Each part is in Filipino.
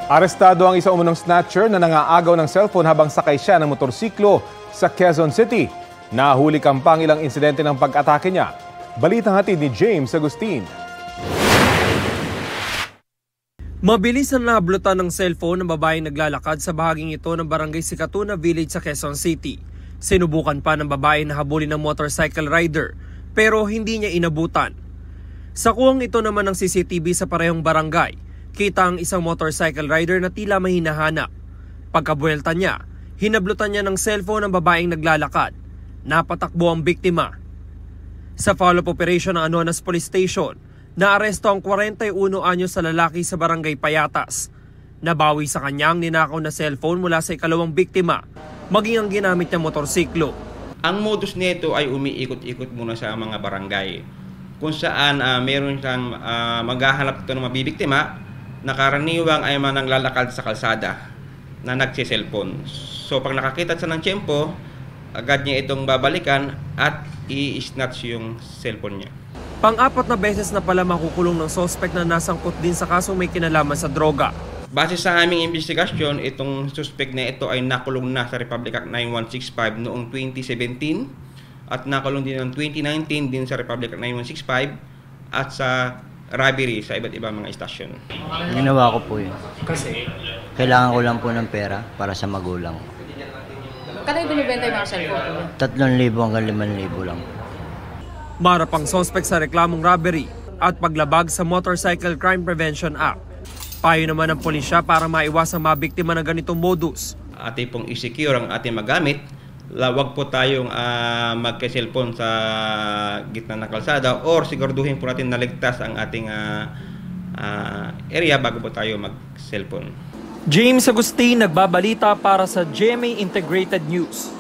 Arestado ang isang umunong snatcher na nangaagaw ng cellphone habang sakay siya ng motorsiklo sa Quezon City. Nahuli kampang ilang insidente ng pag-atake niya. Balitang hatid ni James Agustin. Mabilis na nablutan ng cellphone ng babaeng naglalakad sa bahaging ito ng Barangay Sikatuna Village sa Quezon City. Sinubukan pa ng babae na habulin ng motorcycle rider pero hindi niya inabutan. Sa kuwang ito naman ng CCTV sa parehong barangay, kita ang isang motorcycle rider na tila may hinahanap. Pagkabuelta niya, hinablutan niya ng cellphone ng babaeng naglalakad. Napatakbo ang biktima. Sa follow-up operation ng Anonas Police Station, naaresto ang 41 anyos sa lalaki sa Barangay Payatas. Nabawi sa kanya ang ninakaw na cellphone mula sa ikalawang biktima, maging ang ginamit niya motorsiklo. Ang modus nito ay umiikot-ikot muna sa mga barangay kung saan meron siyang maghahanap ito ng mabibiktima na karaniwang ay mananglalakad sa kalsada na nagsiselfon. So pag nakakita siya ng tiyempo, agad niya itong babalikan at i-snatch yung cellphone niya. Pang-apat na beses na pala makukulong ng suspect na nasangkot din sa kasong may kinalaman sa droga. Base sa aming investigasyon, itong suspect na ito ay nakulong na sa Republic Act 9165 noong 2017 at nakulong din noong 2019 din sa Republic Act 9165 at sa robbery sa iba't ibang mga istasyon. Ginawa ko po yun. Kasi? Kailangan ko lang po ng pera para sa magulang. Kaya binibenta yung mga cellphone? 3,000 hanggang 5,000 lang. Marapang suspect sa reklamong robbery at paglabag sa Motorcycle Crime Prevention Act. Payo naman ng pulisya para maiwasang mabiktima ng ganitong modus. Ating pong i-secure ang ating magamit. Wag po tayong magka-cellphone sa gitna ng kalsada or siguraduhin po natin na ligtas ang ating area bago po tayo mag-cellphone. James Agustin, nagbabalita para sa GMA Integrated News.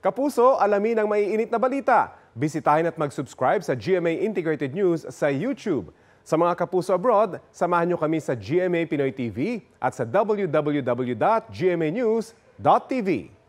Kapuso, alamin ang maiinit na balita. Bisitahin at mag-subscribe sa GMA Integrated News sa YouTube. Sa mga kapuso abroad, samahan nyo kami sa GMA Pinoy TV at sa www.gmanews.tv.